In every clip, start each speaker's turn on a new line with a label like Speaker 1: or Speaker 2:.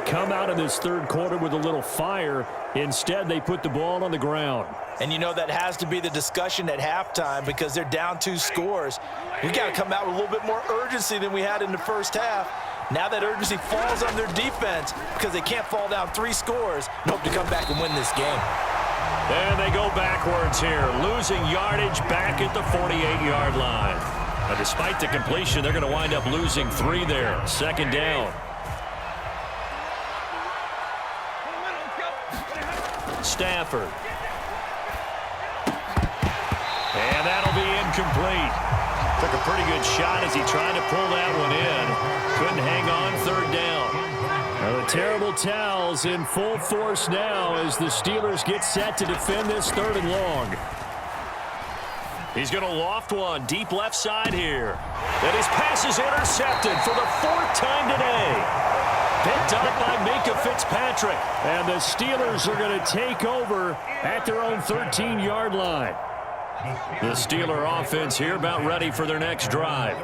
Speaker 1: come out in this third quarter with a little fire. Instead, they put the ball on the ground.
Speaker 2: And you know that has to be the discussion at halftime because they're down 2 scores. We got to come out with a little bit more urgency than we had in the first half. Now that urgency falls on their defense because they can't fall down 3 scores and hope to come back and win this game.
Speaker 1: And they go backwards here, losing yardage back at the 48-yard line. Now, despite the completion, they're going to wind up losing 3 there. Second down. Stafford. And that'll be incomplete. Took a pretty good shot as he tried to pull that one in. Couldn't hang on, third down. Now the terrible towels in full force now as the Steelers get set to defend this third and long. He's going to loft one deep left side here. And his pass is intercepted for the 4th time today. Picked up by Minkah Fitzpatrick. And the Steelers are going to take over at their own 13-yard line. The Steeler offense here about ready for their next drive.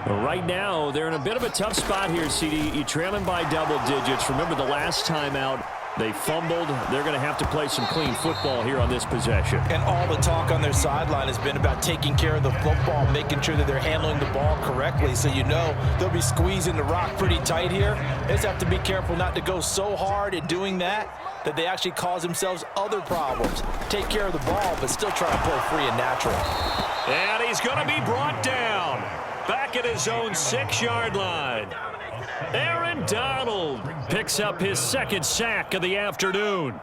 Speaker 1: But right now, they're in a bit of a tough spot here, CD. You're trailing by double digits. Remember the last time out, they fumbled. They're going to have to play some clean football here on this possession. And all the talk on their sideline has been about taking care of the football, making sure that they're handling the ball correctly. So you know they'll be squeezing the rock pretty tight here. They just have to be careful not to go so hard at doing that they actually cause themselves other problems. Take care of the ball, but still try to play free and natural. And he's going to be brought down back at his own 6-yard line. Aaron Donald picks up his 2nd sack of the afternoon.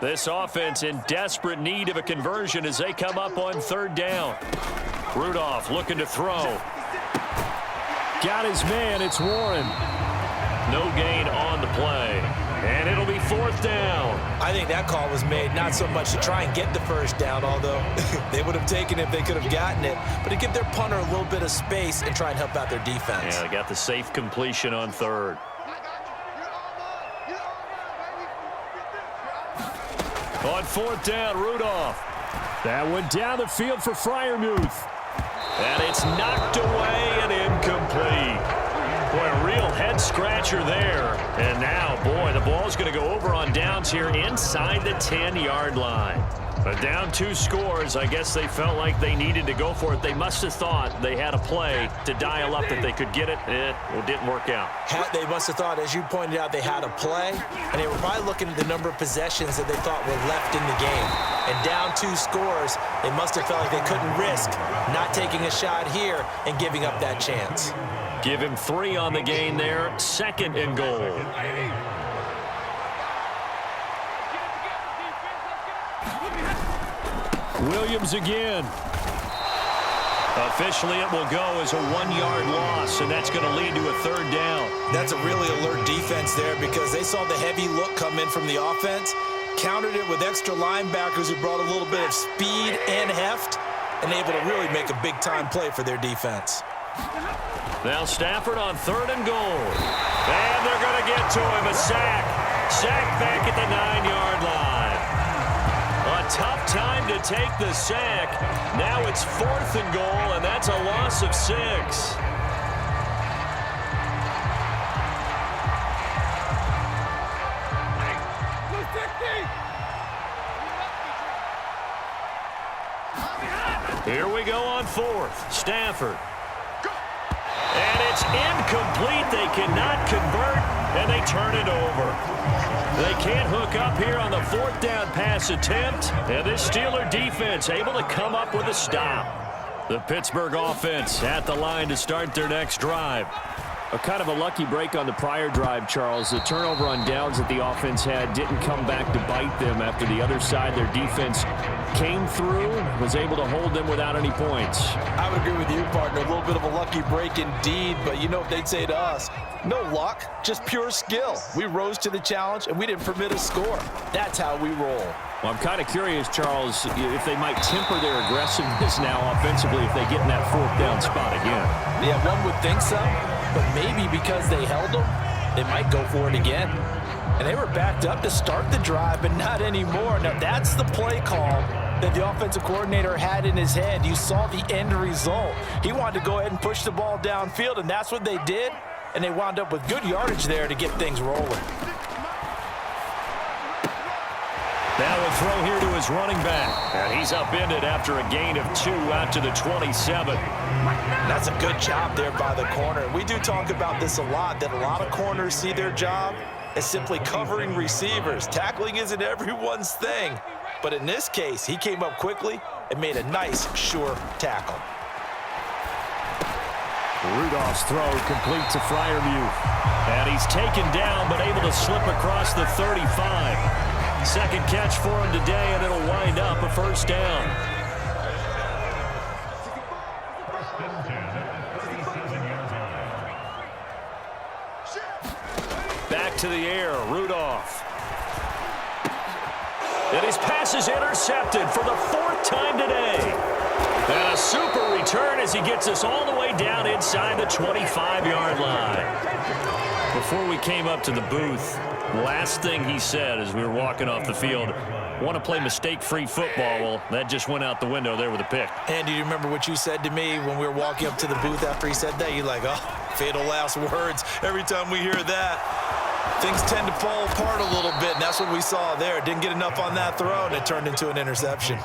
Speaker 1: This offense in desperate need of a conversion as they come up on 3rd down. Rudolph looking to throw. Got his man, it's Warren. No gain on the play. And it'll be 4th down.
Speaker 2: I think that call was made not so much to try and get the first down, although they would have taken it if they could have gotten it, but to give their punter a little bit of space and try and help out their defense.
Speaker 1: Yeah, they got the safe completion on 3rd. On 4th down, Rudolph. That went down the field for Freiermuth. And it's knocked away and incomplete. Boy, a real head-scratcher there. And now, boy, the ball's going to go over on downs here inside the 10-yard line. But down 2 scores, I guess they felt like they needed to go for it. They must have thought they had a play to dial up that they could get it. It didn't work out.
Speaker 2: They must have thought, as you pointed out, they had a play. And they were probably looking at the number of possessions that they thought were left in the game. And down 2 scores, they must have felt like they couldn't risk not taking a shot here and giving up that chance.
Speaker 1: Give him 3 on the gain there. 2nd and goal. Williams again. Officially, it will go as a 1-yard loss, and that's going to lead to a 3rd down.
Speaker 2: That's a really alert defense there because they saw the heavy look come in from the offense, countered it with extra linebackers who brought a little bit of speed and heft, and able to really make a big-time play for their defense.
Speaker 1: Now Stafford on 3rd and goal. And they're going to get to him. A sack. Sack back at the 9-yard line. A tough time to take the sack. Now it's 4th and goal, and that's a loss of 6. Here we go on 4th. Stafford. And it's incomplete. They cannot convert, and they turn it over. They can't hook up here on the 4th down pass attempt, and this Steeler defense able to come up with a stop. The Pittsburgh offense at the line to start their next drive. A kind of a lucky break on the prior drive, Charles. The turnover on downs that the offense had didn't come back to bite them after the other side. Their defense came through, was able to hold them without any points.
Speaker 2: I would agree with you, partner. A little bit of a lucky break indeed, but you know what they'd say to us? No luck, just pure skill. We rose to the challenge, and we didn't permit a score. That's how we roll.
Speaker 1: Well, I'm kind of curious, Charles, if they might temper their aggressiveness now offensively if they get in that 4th down spot again.
Speaker 2: Yeah, one would think so. But maybe because they held them, they might go for it again. And they were backed up to start the drive, but not anymore. Now, that's the play call that the offensive coordinator had in his head. You saw the end result. He wanted to go ahead and push the ball downfield, and that's what they did. and they wound up with good yardage there to get things rolling.
Speaker 1: Now a throw here to his running back. And he's upended after a gain of 2 out to the 27.
Speaker 2: That's a good job there by the corner. We do talk about this a lot, that a lot of corners see their job as simply covering receivers. Tackling isn't everyone's thing. But in this case, he came up quickly and made a nice, sure tackle.
Speaker 1: Rudolph's throw complete to Freiermuth. And he's taken down but able to slip across the 35. Second catch for him today, and it'll wind up a first down. Back to the air, Rudolph. And his pass is intercepted for the 4th time today. And a super return as he gets us all the way down inside the 25-yard line. Before we came up to the booth, last thing he said as we were walking off the field, want to play mistake-free football. Well, that just went out the window there with a pick.
Speaker 2: And do you remember what you said to me when we were walking up to the booth after he said that? You're like, oh, fatal last words. Every time we hear that, things tend to fall apart a little bit, and that's what we saw there. Didn't get enough on that throw, and it turned into an interception.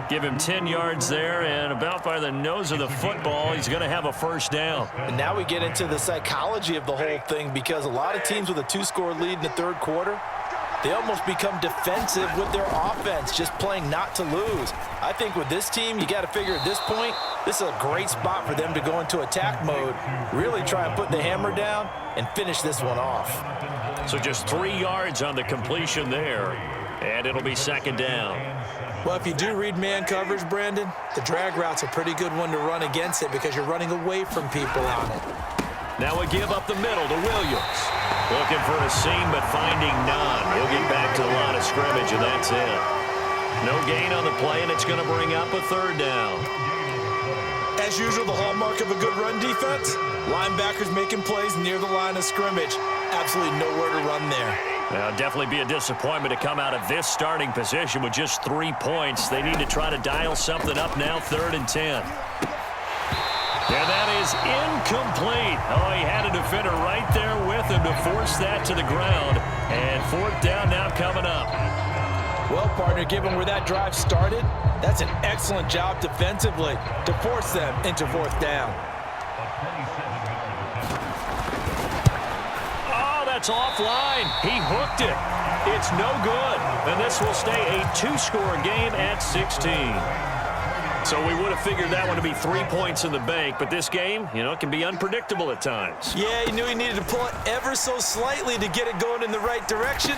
Speaker 1: Give him 10 yards there, and about by the nose of the football, he's going to have a first down.
Speaker 2: And now we get into the psychology of the whole thing, because a lot of teams with a 2-score lead in the third quarter, they almost become defensive with their offense, just playing not to lose. I think with this team, you got to figure at this point, this is a great spot for them to go into attack mode, really try and put the hammer down and finish this one off.
Speaker 1: So just 3 yards on the completion there, and it'll be second down.
Speaker 2: Well, if you do read man coverage, Brandon, the drag route's a pretty good one to run against it because you're running away from people on it.
Speaker 1: Now we give up the middle to Williams. Looking for a seam, but finding none. He'll get back to the line of scrimmage, and that's it. No gain on the play, and it's going to bring up a third down.
Speaker 2: As usual, the hallmark of a good run defense, linebackers making plays near the line of scrimmage. Absolutely nowhere to run there.
Speaker 1: Now, definitely be a disappointment to come out of this starting position with just 3 points. They need to try to dial something up now, 3rd and 10. And that is incomplete. Oh, he had a defender right there with him to force that to the ground. And 4th down now coming up.
Speaker 2: Well, partner, given where that drive started, that's an excellent job defensively to force them into 4th down.
Speaker 1: It's offline. He hooked it. It's no good. And this will stay a 2-score game at 16. So we would have figured that one to be 3 points in the bank. But this game, you know, can be unpredictable at times.
Speaker 2: Yeah, he knew he needed to pull it ever so slightly to get it going in the right direction.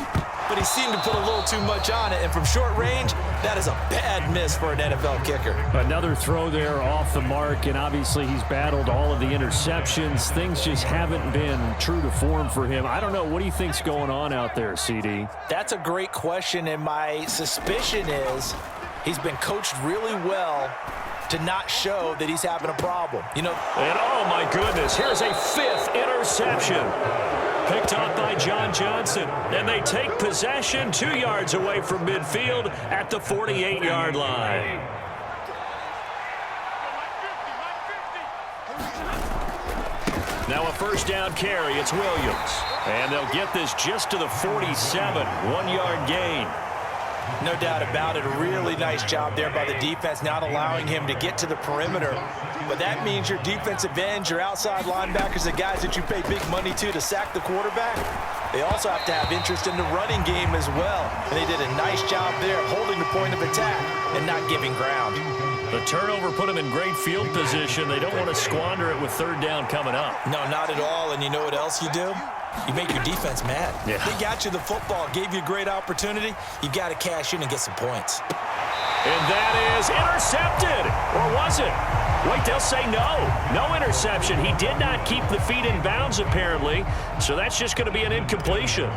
Speaker 2: But he seemed to put a little too much on it. And from short range, that is a bad miss for an NFL kicker.
Speaker 1: Another throw there off the mark, and obviously he's battled all of the interceptions. Things just haven't been true to form for him. I don't know. What do you think's going on out there, CD?
Speaker 2: That's a great question, and my suspicion is he's been coached really well to not show that he's having a problem. You know,
Speaker 1: and oh my goodness, here's a 5th interception. Picked off by John Johnson. And they take possession 2 yards away from midfield at the 48-yard line. Now a first down carry. It's Williams. And they'll get this just to the 47. 1-yard gain.
Speaker 2: No doubt about it. A really nice job there by the defense, not allowing him to get to the perimeter. But that means your defensive ends, your outside linebackers, the guys that you pay big money to sack the quarterback, they also have to have interest in the running game as well. And they did a nice job there holding the point of attack and not giving ground.
Speaker 1: The turnover put them in great field position. They don't want to squander it with 3rd down coming up.
Speaker 2: No, not at all. And you know what else you do? You make your defense mad.
Speaker 1: Yeah.
Speaker 2: They got you the football, gave you a great opportunity. You've got to cash in and get some points.
Speaker 1: And that is intercepted. Or was it? Wait, they'll say no. No interception. He did not keep the feet in bounds, apparently. So that's just going to be an incompletion.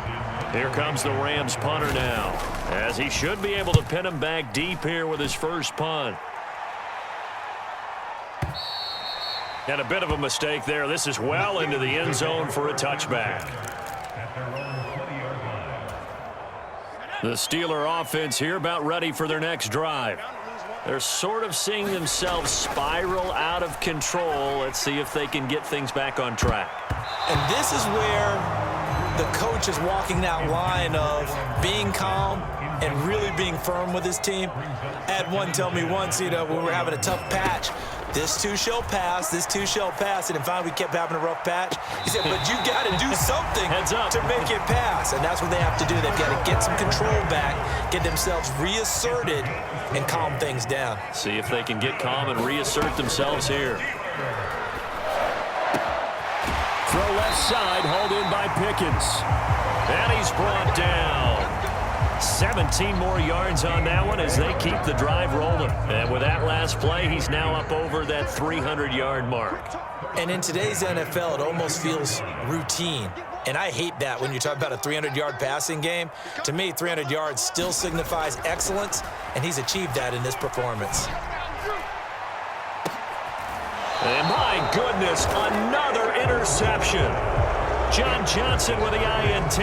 Speaker 1: Here comes the Rams punter now, as he should be able to pin him back deep here with his first punt. And a bit of a mistake there. This is well into the end zone for a touchback. The Steeler offense here about ready for their next drive. They're sort of seeing themselves spiral out of control. Let's see if they can get things back on track.
Speaker 2: And this is where the coach is walking that line of being calm and really being firm with his team. I had one tell me once, when we were having a tough patch, this too shall pass, this too shall pass. And in fact, we kept having a rough patch. He said, but you got to do something to make it pass. And that's what they have to do. They've got to get some control back, get themselves reasserted, and calm things down.
Speaker 1: See if they can get calm and reassert themselves here. Throw left side, hauled in by Pickens. And he's brought down. 17 more yards on that one as they keep the drive rolling. And with that last play, he's now up over that 300-yard mark.
Speaker 2: And in today's NFL, it almost feels routine. And I hate that when you talk about a 300-yard passing game. To me, 300 yards still signifies excellence, and he's achieved that in this performance.
Speaker 1: And my goodness, another interception. John Johnson with the INT.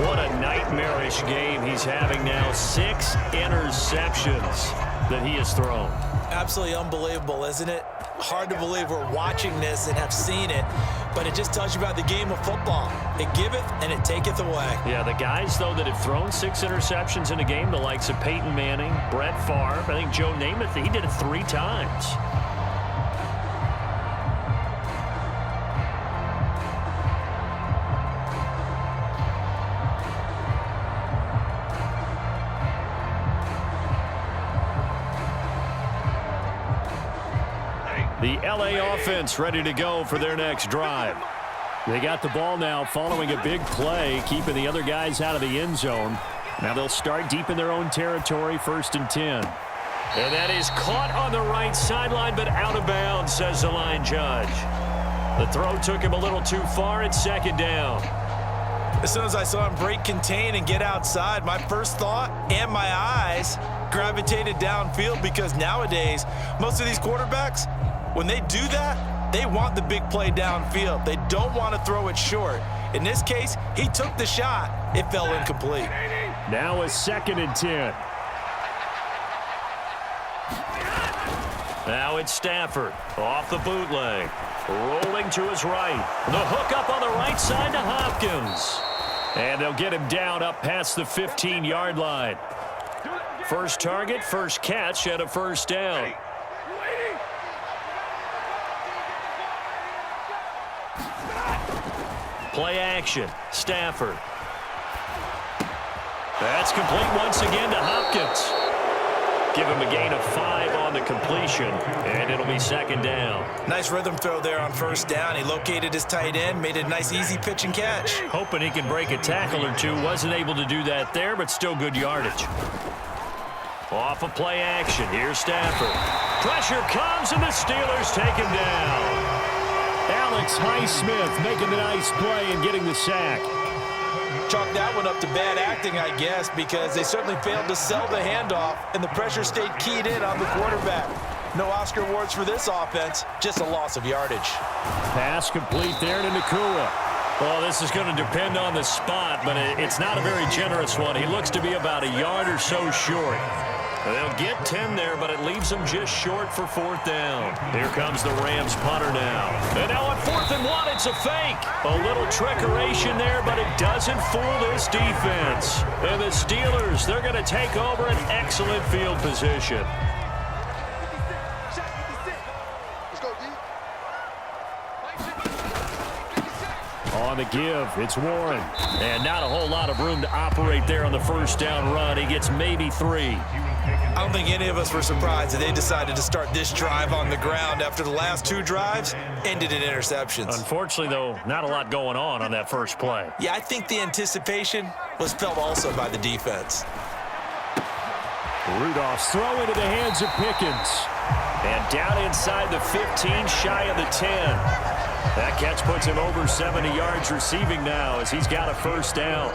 Speaker 1: What a nightmarish game he's having now. 6 interceptions that he has thrown.
Speaker 2: Absolutely unbelievable, isn't it? Hard to believe we're watching this and have seen it, but it just tells you about the game of football. It giveth and it taketh away.
Speaker 1: Yeah, the guys, though, that have thrown 6 interceptions in a game, the likes of Peyton Manning, Brett Favre, I think Joe Namath, he did it 3 times. The LA offense ready to go for their next drive. They got the ball now following a big play, keeping the other guys out of the end zone. Now they'll start deep in their own territory, 1st and 10. And that is caught on the right sideline, but out of bounds, says the line judge. The throw took him a little too far. It's 2nd down.
Speaker 2: As soon as I saw him break contain and get outside, my first thought and my eyes gravitated downfield, because nowadays, most of these quarterbacks, when they do that, they want the big play downfield. They don't want to throw it short. In this case, he took the shot. It fell incomplete.
Speaker 1: Now a 2nd and 10. Now it's Stafford off the bootleg. Rolling to his right. The hook up on the right side to Hopkins. And they'll get him down up past the 15-yard line. First target, first catch, and a 1st down. Play action. Stafford. That's complete once again to Hopkins. Give him a gain of 5 on the completion, and it'll be 2nd down.
Speaker 2: Nice rhythm throw there on 1st down. He located his tight end, made a nice easy pitch and catch.
Speaker 1: Hoping he can break a tackle or two. Wasn't able to do that there, but still good yardage. Off of play action. Here's Stafford. Pressure comes, and the Steelers take him down. Alex Highsmith making the nice play and getting the sack.
Speaker 2: Chalk that one up to bad acting, I guess, because they certainly failed to sell the handoff, and the pressure stayed keyed in on the quarterback. No Oscar awards for this offense, just a loss of yardage.
Speaker 1: Pass complete there to Nakua. Well, this is going to depend on the spot, but it's not a very generous one. He looks to be about a yard or so short. They'll get 10 there, but it leaves them just short for 4th down. Here comes the Rams punter now. And now on 4th and 1, it's a fake. A little trickeration there, but it doesn't fool this defense. And the Steelers, they're going to take over an excellent field position. On the give, it's Warren. And not a whole lot of room to operate there on the 1st down run. He gets maybe 3.
Speaker 2: I don't think any of us were surprised that they decided to start this drive on the ground after the last 2 drives ended in interceptions.
Speaker 1: Unfortunately, though, not a lot going on that first play.
Speaker 2: Yeah, I think the anticipation was felt also by the defense.
Speaker 1: Rudolph's throw into the hands of Pickens. And down inside the 15, shy of the 10. That catch puts him over 70 yards receiving now as he's got a 1st down.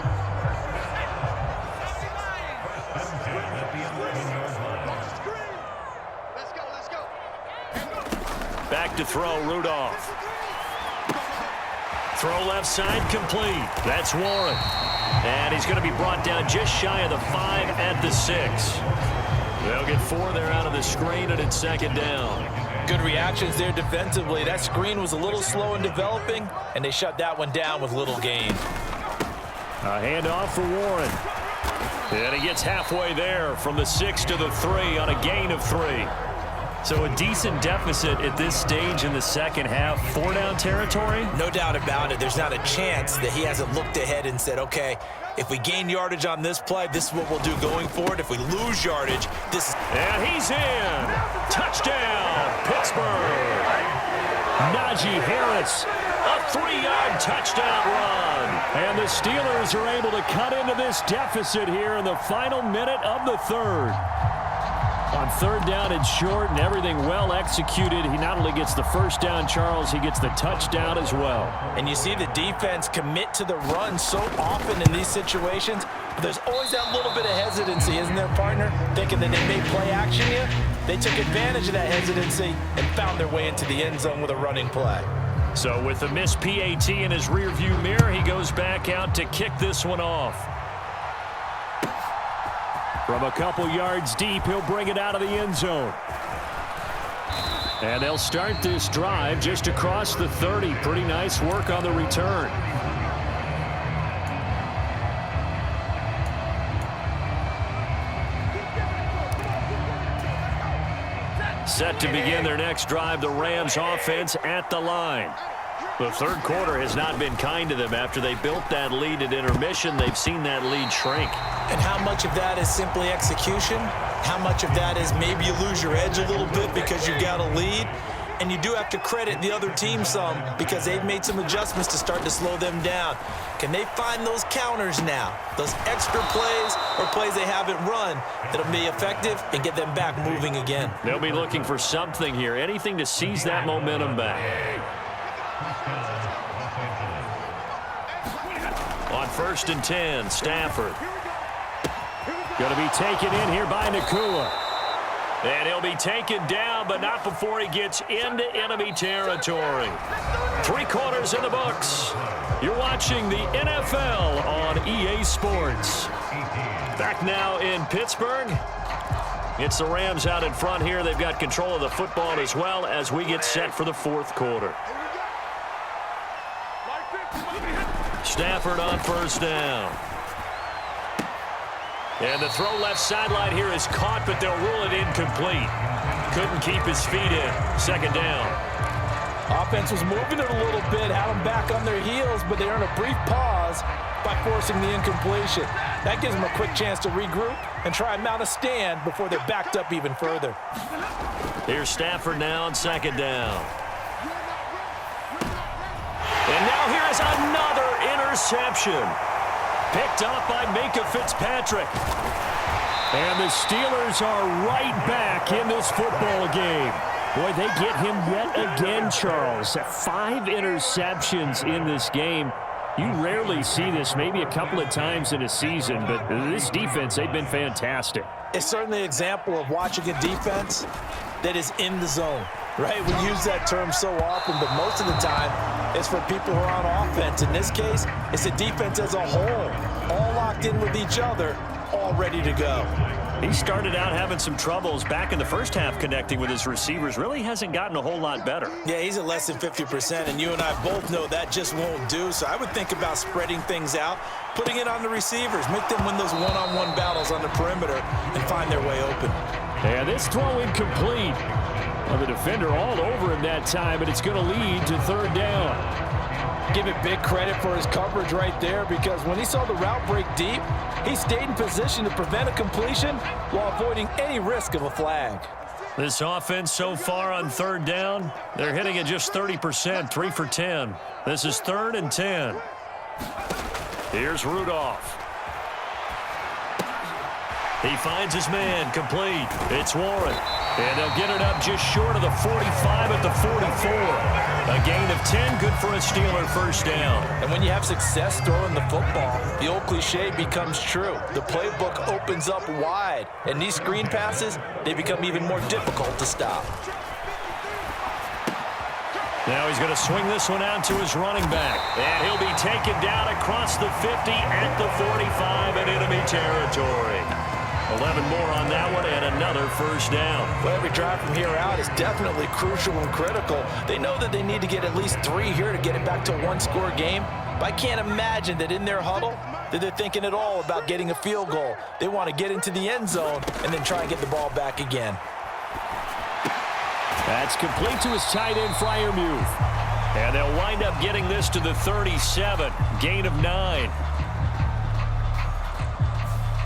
Speaker 1: Back to throw, Rudolph. Throw left side, complete. That's Warren. And he's going to be brought down just shy of the 5 at the 6. They'll get 4 there out of the screen, and it's 2nd down.
Speaker 2: Good reactions there defensively. That screen was a little slow in developing, and they shut that one down with little gain.
Speaker 1: A handoff for Warren. And he gets halfway there from the 6 to the 3 on a gain of 3. So a decent deficit at this stage in the second half. 4-down territory?
Speaker 2: No doubt about it. There's not a chance that he hasn't looked ahead and said, okay, if we gain yardage on this play, this is what we'll do going forward. If we lose yardage, this is...
Speaker 1: And he's in. Touchdown, Pittsburgh. Najee Harris, a 3-yard touchdown run. And the Steelers are able to cut into this deficit here in the final minute of the third. On 3rd down and short and everything well executed, he not only gets the first down, Charles, he gets the touchdown as well.
Speaker 2: And you see the defense commit to the run so often in these situations, but there's always that little bit of hesitancy, isn't there, partner? Thinking that they may play action you. They took advantage of that hesitancy and found their way into the end zone with a running play.
Speaker 1: So with the missed PAT in his rearview mirror, he goes back out to kick this one off. From a couple yards deep, he'll bring it out of the end zone. And they'll start this drive just across the 30. Pretty nice work on the return. Set to begin their next drive, the Rams offense at the line. The third quarter has not been kind to them. After they built that lead at intermission, they've seen that lead shrink.
Speaker 2: And how much of that is simply execution? How much of that is maybe you lose your edge a little bit because you've got a lead? And you do have to credit the other team some because they've made some adjustments to start to slow them down. Can they find those counters now, those extra plays or plays they haven't run that'll be effective and get them back moving again?
Speaker 1: They'll be looking for something here, anything to seize that momentum back. On 1st and 10, Stafford. Going to be taken in here by Nakua. And he'll be taken down, but not before he gets into enemy territory. 3 quarters in the books. You're watching the NFL on EA Sports. Back now in Pittsburgh. It's the Rams out in front here. They've got control of the football as well as we get set for the 4th quarter. Stafford on 1st down. And the throw left sideline here is caught, but they'll rule it incomplete. Couldn't keep his feet in. 2nd down.
Speaker 2: Offense was moving it a little bit, had them back on their heels, but they earned a brief pause by forcing the incompletion. That gives them a quick chance to regroup and try and mount a stand before they're backed up even further.
Speaker 1: Here's Stafford now on 2nd down. And now here is another interception. Picked up by Minka Fitzpatrick. And the Steelers are right back in this football game. Boy, they get him yet again, Charles. 5 interceptions in this game. You rarely see this, maybe a couple of times in a season, but this defense, they've been fantastic.
Speaker 2: It's certainly an example of watching a defense that is in the zone, right? We use that term so often, but most of the time it's for people who are on offense. In this case, it's the defense as a whole, all locked in with each other, all ready to go.
Speaker 1: He started out having some troubles back in the first half connecting with his receivers. Really hasn't gotten a whole lot better.
Speaker 2: Yeah, he's at less than 50%, and you and I both know that just won't do. So I would think about spreading things out, putting it on the receivers, make them win those one-on-one battles on the perimeter and find their way open.
Speaker 1: And this throw incomplete. Well, the defender all over him that time, but it's going to lead to 3rd down.
Speaker 2: Give it big credit for his coverage right there, because when he saw the route break deep, he stayed in position to prevent a completion while avoiding any risk of a flag.
Speaker 1: This offense so far on 3rd down, they're hitting at just 30%, 3 for 10. This is 3rd and 10. Here's Rudolph. He finds his man, complete. It's Warren. And they'll get it up just short of the 45 at the 44. A gain of 10, good for a Steeler 1st down.
Speaker 2: And when you have success throwing the football, the old cliche becomes true. The playbook opens up wide. And these screen passes, they become even more difficult to stop.
Speaker 1: Now he's going to swing this one out to his running back. And he'll be taken down across the 50 at the 45 in enemy territory. 11 more on that one and another first down.
Speaker 2: Well, every drive from here out is definitely crucial and critical. They know that they need to get at least 3 here to get it back to a one-score game. But I can't imagine that in their huddle that they're thinking at all about getting a field goal. They want to get into the end zone and then try and get the ball back again.
Speaker 1: That's complete to his tight end, Freiermuth. And they'll wind up getting this to the 37, gain of 9.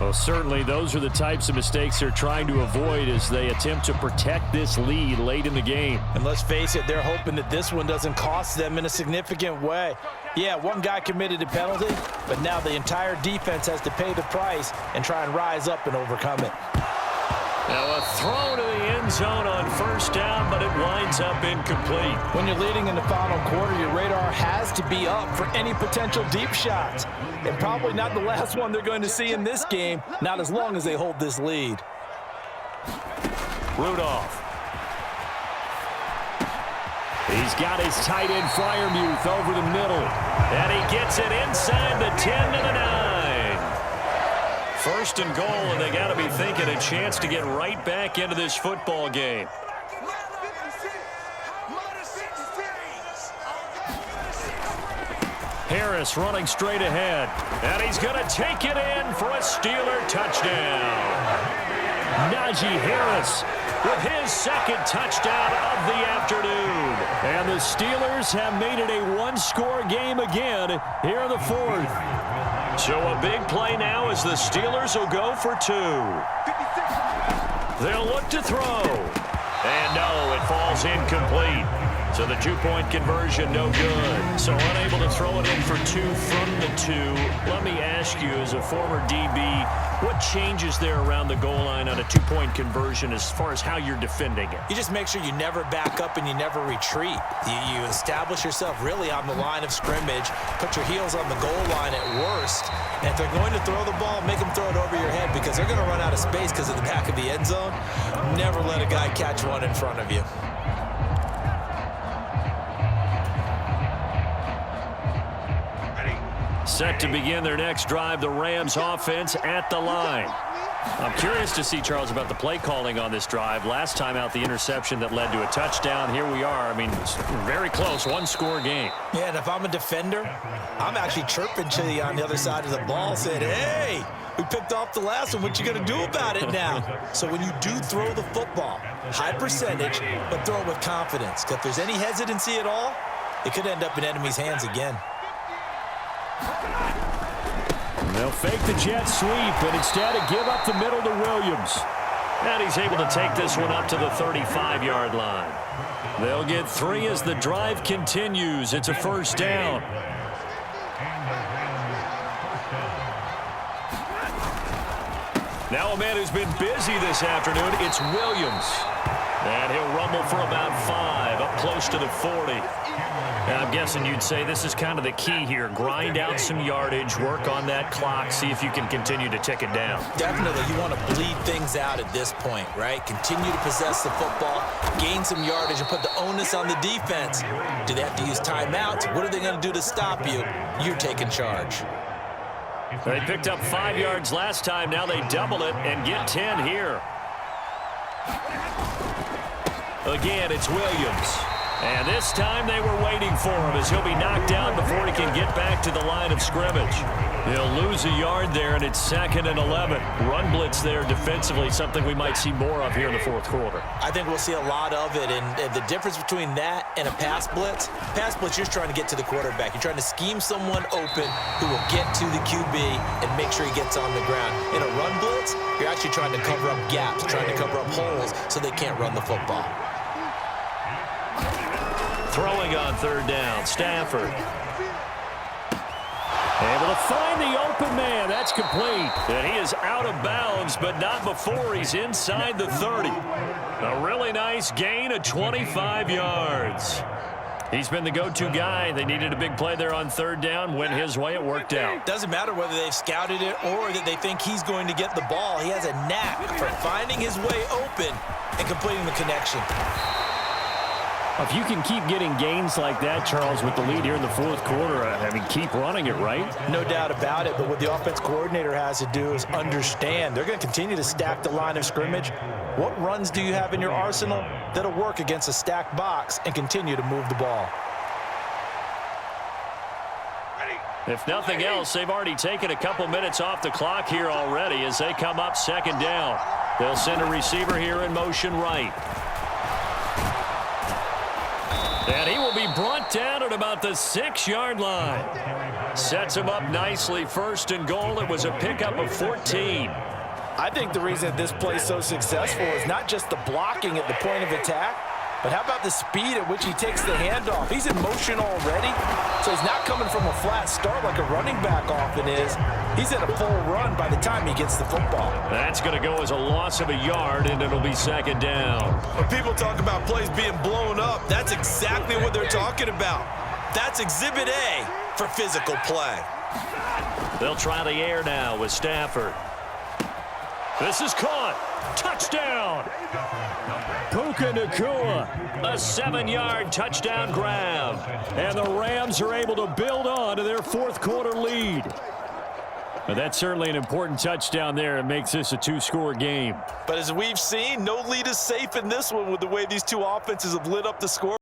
Speaker 1: Well, certainly those are the types of mistakes they're trying to avoid as they attempt to protect this lead late in the game.
Speaker 2: And let's face it, they're hoping that this one doesn't cost them in a significant way. Yeah, one guy committed a penalty, but now the entire defense has to pay the price and try and rise up and overcome it.
Speaker 1: Now a throw to the end zone on first down, but it winds up incomplete.
Speaker 2: When you're leading in the final quarter, your radar has to be up for any potential deep shots. And probably not the last one they're going to see in this game, not as long as they hold this lead.
Speaker 1: Rudolph. He's got his tight end Freiermuth over the middle. And he gets it inside the 10 to the 9. First and goal, and they got to be thinking a chance to get right back into this football game. Harris running straight ahead, and he's going to take it in for a Steeler touchdown. Najee Harris with his second touchdown of the afternoon. And the Steelers have made it a one-score game again here in the fourth. So a big play now as the Steelers will go for 2. They'll look to throw. And no, it falls incomplete. So the 2-point conversion, no good. So unable to throw it in for 2 from the 2. Let me ask you, as a former DB, what changes there around the goal line on a 2-point conversion as far as how you're defending it?
Speaker 2: You just make sure you never back up and you never retreat. You establish yourself really on the line of scrimmage, put your heels on the goal line at worst, and if they're going to throw the ball, make them throw it over your head because they're going to run out of space because of the back of the end zone. Never let a guy catch one in front of you.
Speaker 1: Set to begin their next drive, the Rams offense at the line. I'm curious to see, Charles, about the play calling on this drive. Last time out, the interception that led to a touchdown. Here we are. I mean, it's very close, one-score game.
Speaker 2: Yeah, and if I'm a defender, I'm actually chirping to you on the other side of the ball, saying, hey, we picked off the last one. What you going to do about it now? So when you do throw the football, high percentage, but throw it with confidence. Because if there's any hesitancy at all, it could end up in enemy's hands again.
Speaker 1: They'll fake the jet sweep, and instead give up the middle to Williams. And he's able to take this one up to the 35-yard line. They'll get 3 as the drive continues. It's a first down. Now a man who's been busy this afternoon, it's Williams. And he'll rumble for about 5, up close to the 40. And I'm guessing you'd say this is kind of the key here. Grind out some yardage, work on that clock, see if you can continue to tick it down.
Speaker 2: Definitely. You want to bleed things out at this point, right? Continue to possess the football, gain some yardage, and put the onus on the defense. Do they have to use timeouts? What are they going to do to stop you? You're taking charge.
Speaker 1: They picked up 5 yards last time. Now they double it and get 10 here. Again, it's Williams. And this time they were waiting for him as he'll be knocked down before he can get back to the line of scrimmage. He'll lose a yard there, and it's 2nd and 11. Run blitz there defensively, something we might see more of here in the fourth quarter.
Speaker 2: I think we'll see a lot of it, and the difference between that and a pass blitz, you're just trying to get to the quarterback. You're trying to scheme someone open who will get to the QB and make sure he gets on the ground. In a run blitz, you're actually trying to cover up gaps, trying to cover up holes so they can't run the football.
Speaker 1: Throwing on 3rd down, Stafford. Able to find the open man. That's complete. And he is out of bounds, but not before he's inside the 30. A really nice gain of 25 yards. He's been the go-to guy. They needed a big play there on 3rd down. Went his way. It worked out.
Speaker 2: Doesn't matter whether they've scouted it or that they think he's going to get the ball. He has a knack for finding his way open and completing the connection.
Speaker 1: If you can keep getting gains like that, Charles, with the lead here in the fourth quarter, I mean, keep running it, right?
Speaker 2: No doubt about it, but what the offense coordinator has to do is understand they're going to continue to stack the line of scrimmage. What runs do you have in your arsenal that'll work against a stacked box and continue to move the ball?
Speaker 1: If nothing else, they've already taken a couple minutes off the clock here already as they come up second down. They'll send a receiver here in motion right. And he will be brought down at about the 6-yard line. Sets him up nicely. First and goal. It was a pickup of 14.
Speaker 2: I think the reason this play is so successful is not just the blocking at the point of attack, but how about the speed at which he takes the handoff? He's in motion already, so he's not coming from a flat start like a running back often is. He's at a full run by the time he gets the football.
Speaker 1: That's going to go as a loss of a yard, and it'll be second down.
Speaker 3: When people talk about plays being blown up, that's exactly what they're talking about. That's Exhibit A for physical play.
Speaker 1: They'll try the air now with Stafford. This is caught. Touchdown. Puka Nacua, a 7-yard touchdown grab. And the Rams are able to build on to their fourth quarter lead. But that's certainly an important touchdown there. It makes this a 2-score game.
Speaker 2: But as we've seen, no lead is safe in this one with the way these two offenses have lit up the score.